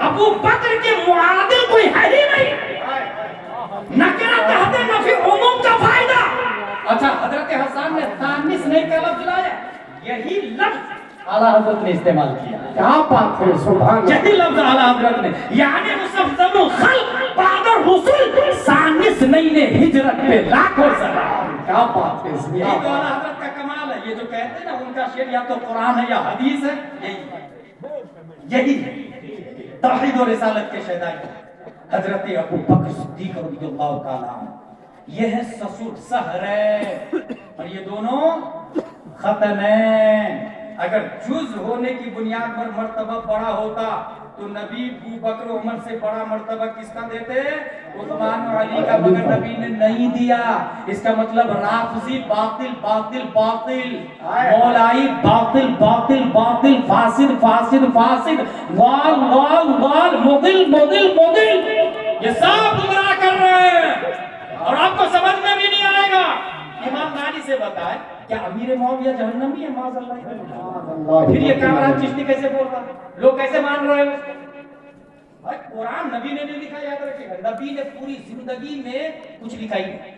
ابو بکر کے معادل کوئی ہے ہی نہیں. نکرہ تحت نفی عموم کا فائدہ. اچھا حضرت حسان نے تانیث نہیں کا لفظ لایا, یہی لفظ اعلیٰ حضرت نے استعمال کیا. کیا بات ہے, سبحان. یہی لفظ اعلیٰ حضرت نے, یعنی مصفزم الخلق بعد الرسل ثانیث نہیں نے ہجرت پہ لاکھوں سلام. کیا بات ہے, یہی تو اعلیٰ حضرت کا کمال ہے. یہ جو کہتے ہیں نا ان کا شعر یا تو قرآن ہے یا حدیث ہے, یہی ہے توحید و رسالت کے شہدائی. حضرت ابو بکر صدیق رضی اللہ تعالیٰ عنہ, یہ ہے سسر سہرے, اور یہ دونوں ختنین. اگر جز ہونے کی بنیاد پر مرتبہ بڑا ہوتا تو نبی ابو بکر و عمر سے بڑا مرتبہ کس کا دیتے؟ عثمان و علی کا, مگر نبی نے نہیں دیا. اس کا مطلب رافضی باطل باطل باطل, مولائی باطل باطل باطل, فاسد فاسد فاسد, وال وال وال, مضل مضل مضل, یہ سب گمراہ کر رہے ہیں اور آپ کو سمجھ میں بھی نہیں آئے گا. ایمانداری سے بتائے کیا امیر معاویہ جہنمی ہے؟ معاذ اللہ. پھر یہ کامران چشتی کیسے بولتا ہے؟ لوگ کیسے مان رہے ہیں؟ بھائی قرآن نبی نے نہیں لکھا, یاد رکھے گا. نبی نے پوری زندگی میں کچھ لکھا ہی نہیں,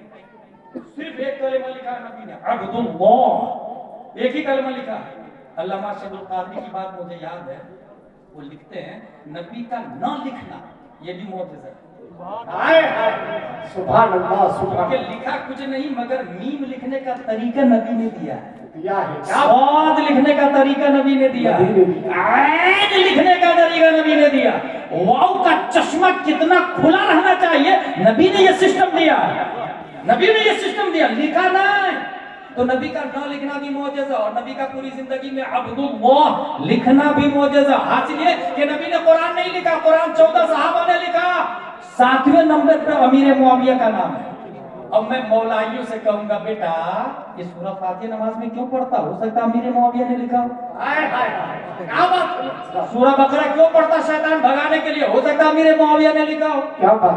صرف ایک کلمہ لکھا نبی نے, عبد اللہ, ایک ہی کلمہ لکھا. علامہ شد القادری کی بات مجھے یاد ہے, وہ لکھتے ہیں نبی کا نہ لکھنا یہ بھی معجزہ ہے. سبحان اللہ, سبحان. کہ لکھا کچھ نہیں مگر میم لکھنے کا طریقہ نبی نے دیا ہے, دیا ہے. صاد لکھنے کا طریقہ نبی نے دیا, عین لکھنے کا طریقہ نبی نے دیا, واو کا چشمہ کتنا کھلا رہنا چاہیے نبی نے یہ سسٹم دیا. نبی نے یہ سسٹم دیا, لکھا نہیں. تو نبی کا نہ لکھنا بھی معجزہ, اور نبی کا پوری زندگی میں عبد اللہ لکھنا بھی معجزہ. حاصل یہ کہ نبی نے قرآن نہیں لکھا, قرآن 14 صحابہ نے لکھا. 7ویں نمبر پہ امیر معاویہ کا نام ہے. اب میں مولائیوں سے کہوں گا بیٹا یہ سورہ فاتحہ نماز میں کیوں پڑھتا؟ ہو سکتا امیر معاویہ نے لکھا. سورہ بقرہ کیوں پڑھتا شیطان بھگانے کے لیے؟ ہو سکتا امیر معاویہ نے لکھا ہو.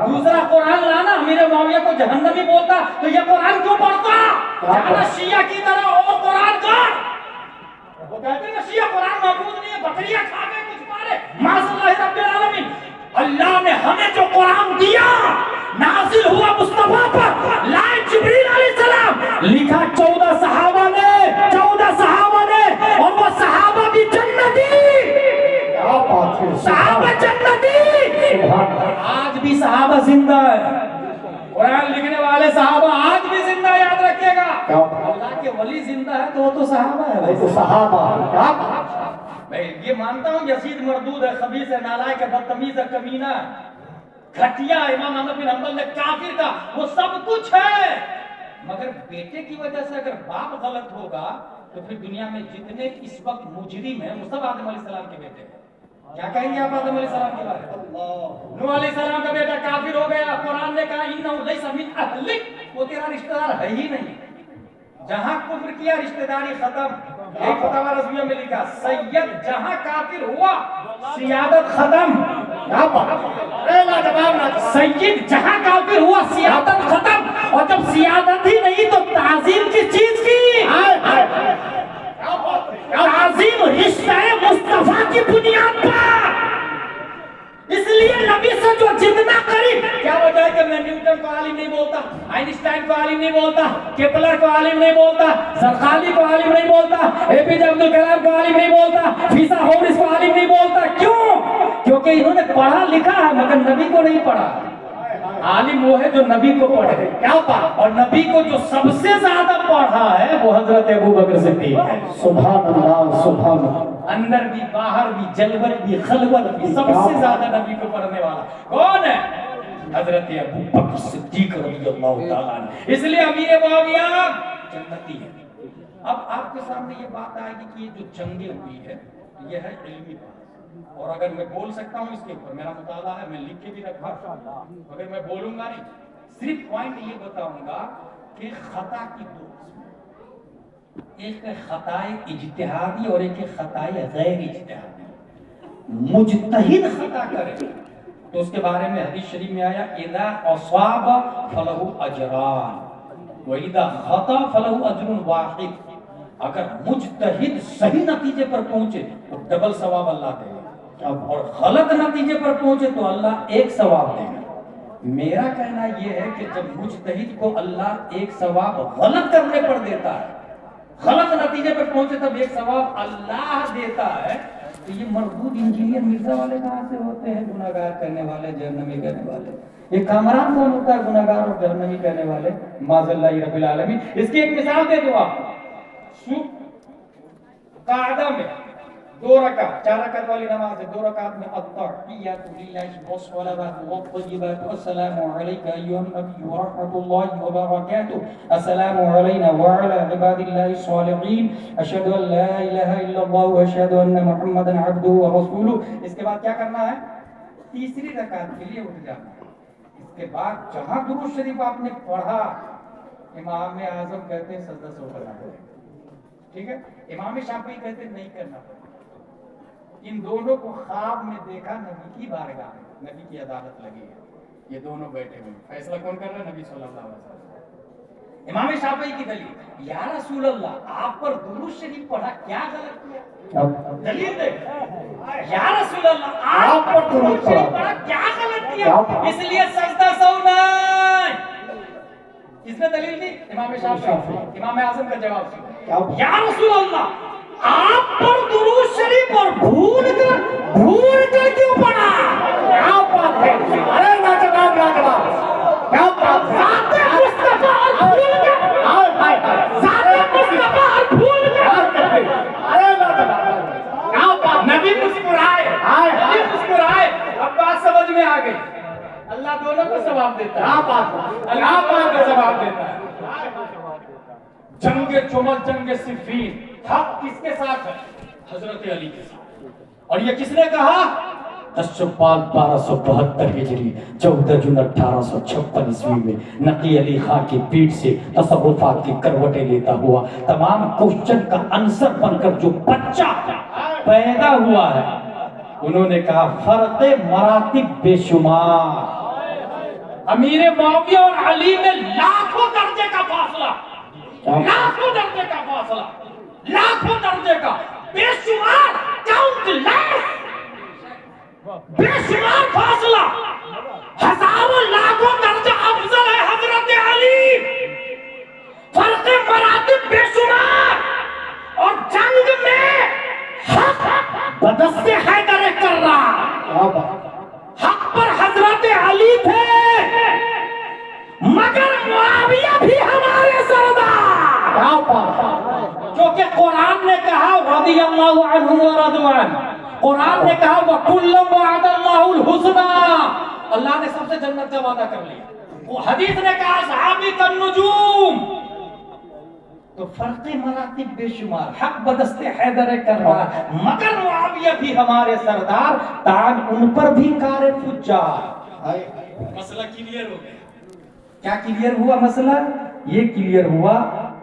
دوسرا قرآن لانا, امیر معاویہ کو جہنمی بولتا تو یہ قرآن کیوں پڑھتا؟ جانا شیعہ کی طرح اور قرآن کا, وہ کہتے ہیں نا شیعہ قرآن محفوظ نہیں ہے, بکریاں کھا کے کچھ مارے. معاذ اللہ رب العالمین. اللہ نے ہمیں جو قرآن دیا نازل ہوا مصطفیٰ پر, لائے جبریل علیہ السلام, لکھا 14 صحابہ نے, 14 صحابہ نے, اور وہ صحابہ بھی جنتی, صحابہ جنتی. آج بھی صحابہ زندہ ہے, قرآن لکھنے والے صحابہ آج بھی زندہ, یاد رکھے گا. اللہ کے ولی زندہ ہے تو وہ تو صحابہ ہے. تو صحابہ. میں یہ مانتا ہوں یزید مردود ہے, خبیث ہے, نالائق ہے, بدتمیز ہے, کمینہ ہے, گھٹیا. امام احمد بن حنبل نے کافر کا, وہ سب کچھ ہے, مگر بیٹے کی وجہ سے اگر باپ غلط ہوگا تو پھر دنیا میں جتنے اس وقت مجرم ہیں وہ سب آدم علیہ السلام کے بیٹے ہیں. کیا کہیں گے آپ آدم علیہ السلام کے بارے میں؟ نوح علیہ السلام کا بیٹا کافر ہو گیا, قرآن نے کہا انہ لیس من اہلک, وہ تیرا رشتہ دار ہے ہی نہیں. جہاں کفر کیا رشتہ داری ختم. ایک فتاوی رضویہ میں لکھا سید جہاں کافر ہوا سیادت ختم. سید جہاں کافر ہوا سیادت ختم, اور جب سیادت ہی نہیں تو تعظیم کس چیز کی؟ تعظیم رشتہ مصطفیٰ کی بنیاد پر. اس لیے نبی سے جو جتنا قریب, کیا وجہ ہے کہ میں نیوٹن کو عالم نہیں بولتا, آئنسٹائن کو عالم نہیں بولتا, کیپلر کو عالم نہیں بولتا, زرقالی کو عالم نہیں بولتا, اے پی جے عبد الکلام کو عالم نہیں بولتا, فیسا ہورس کو عالم نہیں بولتا. کیوں؟ کیونکہ انہوں نے پڑھا لکھا ہے مگر نبی کو نہیں پڑھا. عالم وہ ہے جو نبی کو پڑھے, کیا پڑھا, اور نبی کو جو سب سے زیادہ پڑھا ہے وہ حضرت ابو بکر صدیق ہے. سبحان اللہ, سبحان اللہ. اندر بھی باہر بھی جلوت بھی خلوت بھی سب سے زیادہ نبی کو پڑھنے والا کون ہے؟ حضرت ابو بکر صدیق رضی اللہ تعالیٰ عنہ. اس لیے امیر معاویہ جنتی ہے. اب آپ کے سامنے یہ بات آئے گی کہ یہ جو جنگیں ہوئی ہے یہ ہے علمی بات, اور اگر میں بول سکتا ہوں اس کے اوپر میرا مطالعہ ہے, میں لکھ کے بھی رکھا, مگر میں بولوں گا نہیں, صرف پوائنٹ یہ بتاؤں گا کہ خطا کی دو قسم, ایک خطائے اجتہادی اور ایک خطائے غیر اجتہادی. مجتہد خطا کرے تو اس کے بارے میں حدیث شریف میں آیا اذا اصاب فلہ اجران واذا خطا فلہ اجر واحد. اگر مجتہد صحیح نتیجے پر پہنچے تو ڈبل ثواب اللہ دے گا, اور غلط نتیجے پر پہنچے تو اللہ ایک ثواب دے گا. میرا کہنا یہ ہے کہ جب مجتہد کو اللہ ایک ثواب غلط کرنے پر دیتا ہے, غلط نتیجے پر پہنچے تب ایک ثواب اللہ دیتا ہے, تو یہ مردود انجینئر مرزا والے کہاں سے ہوتے ہیں, گناہگار کرنے والے, جہنمی کرنے والے. یہ کامران کون ہوتا ہے گناہگار اور جہنمی کرنے والے؟ معاذ اللہ رب العالمین. اس کی ایک مثال دے دوں آپ. قاعدہ میں 2 رکعت 4 رکعت والی نماز ہے, 2 رکعت میں التحیات للہ والصلوات والطیبات السلام علیک ایھا النبی ورحمۃ اللہ وبرکاتہ السلام علینا وعلی عباد اللہ الصالحین اشہد ان لا الہ الا اللہ واشہد ان محمدا عبدہ ورسولہ. اس کے بعد کیا کرنا ہے؟ تیسری رکعت کے لیے اٹھ جانا ہے. اس کے بعد جہاں درود شریف آپ نے پڑھا, امام اعظم کہتے ہیں سجدہ سو کرنا پڑے, ٹھیک ہے. امام شافعی کہتے ہیں نہیں کرنا پڑے. ان دونوں کو خواب میں دیکھا نبی کی بارگاہ میں, نبی کی عدالت لگی ہے, یہ دونوں بیٹھے ہوئے, فیصلہ کون کر رہا ہے؟ نبی صلی اللہ علیہ وسلم. امام شافعی کی دلیل, یا رسول اللہ آپ پر درود شریف پڑھا, کیا غلط کیا؟ دلیل دے. یا رسول اللہ آپ پر درود شریف پڑھا, کیا غلط کیا؟ اس لیے سجدہ سو نہیں. کس نے دلیل دی؟ امام شافعی. امام اعظم کا جواب سنو, یا رسول اللہ آپ پر درود شریف اور بھول کر کیوں پڑھا؟ کیا بات ہے, ارے لاجواب لاجواب, کیا بات ہے, ذات مصطفیٰ اور بھول کر, ذات مصطفیٰ اور بھول کر, ارے لاجواب, کیا بات. نبی مسکرائے, نبی مسکرائے, اب بات سمجھ میں آ گئی. اللہ دونوں کو ثواب دیتا ہے. کیا بات ہے, اللہ کو ثواب دیتا ہے. جنگ جمل, جنگ صفین, حق کس کے ساتھ ہے؟ حضرت علی کے ساتھ. اور یہ کس نے کہا؟ 10 شوال 1272 ہجری 14 جون 1856 عیسوی میں نقی علی خان کی پیٹھ سے تصوفات کی کروٹیں لیتا ہوا تمام کوشچن کا عنصر بن کر جو بچہ پیدا ہوا ہے, انہوں نے کہا فرق مراتب بے شمار. امیر معاویہ اور علی میں لاکھوں درجے کا فاصلہ, لاکھوں درجے کا فاصلہ, لاکھوں درجے کا, بے شمار, کاؤنٹ لیس, بے شمار فاصلہ, ہزاروں لاکھوں درجہ افضل ہے حضرت علی. فرق مراتب بے شمار. اور جنگ میں حق بدست حیدر کر رہا, حق پر حضرت علی تھے, مگر معاویہ بھی ہمارے سردار. کیا بات ہے, کیونکہ قرآن نے کہا رضی اللہ عنہ ورضوا عنہ, قرآن نے کہا وَكُلًّا وَعَدَ اللَّهُ الْحُسْنَى, اللہ نے سب سے جنت کا وعدہ کر لیا. وہ حدیث نے کہا صحابی النجوم. تو فرق مراتب بے شمار, حق بدست حیدر کر رہا, مگر معاویہ بھی ہمارے سردار, تاج ان پر بھی کار فجار. مسئلہ کلیئر ہو گیا. کیا کلیئر ہوا مسئلہ؟ یہ کلیئر ہوا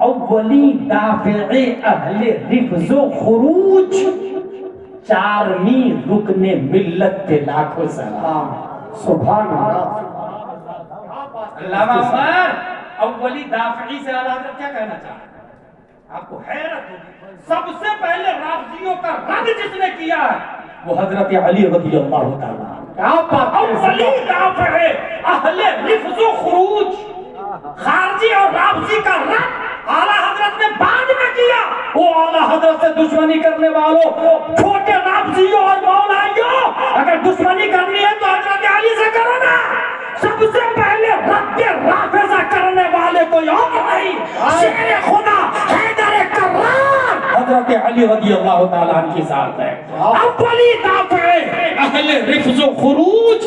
اولی دافع اہل رفض و خروج, 4ویں رکن ملت پہ لاکھوں سلام. سبحان اللہ. علامہ عمر اولی دافعی سے اعلیٰ حضرت کیا کہنا چاہتے ہیں؟ آپ کو حیرت ہوگی, سب سے پہلے رافضیوں کا رد جس نے کیا ہے وہ حضرت علی رضی اللہ تعالیٰ. اولی دافع اہل رفض و خروج, خارجی اور رافضی کا رد اعلیٰ حضرت نے بعد میں کیا. وہ اعلیٰ حضرت سے دشمنی کرنے والوں, چھوٹے رافضیوں اور مولائیوں, اگر دشمنی کرنی ہے تو حضرت علی سے کرو نا. سب سے پہلے رد رافضہ کرنے والے کوئی اور نہیں, شیر خدا حیدر کرار حضرت علی رضی اللہ تعالیٰ عنہ کی ذات ہے. اولی دافع اہل رفض و خروج,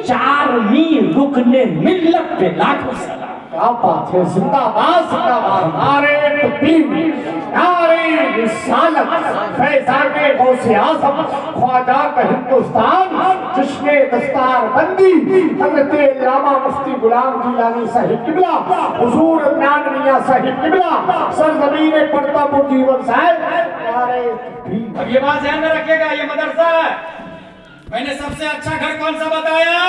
4ویں رکن ملت پہ لاکھوں سلام. کیا بات ہے, زندہ باد زندہ باد. نعرے تکبیر, نعرے رسالت, فیضان غوث اعظم, خواجہ کا ہندوستان, جشن دستار بندی حضرت علامہ مفتی غلام جیلانی صاحب قبلہ, حضور عدنان میاں صاحب قبلہ, سرزمین پڑتا پور دیوبند صاحب. نعرے تکبیر. اب یہ بات ذہن میں رکھیے گا, یہ مدرسہ ہے. میں نے سب سے اچھا گھر کون سا بتایا؟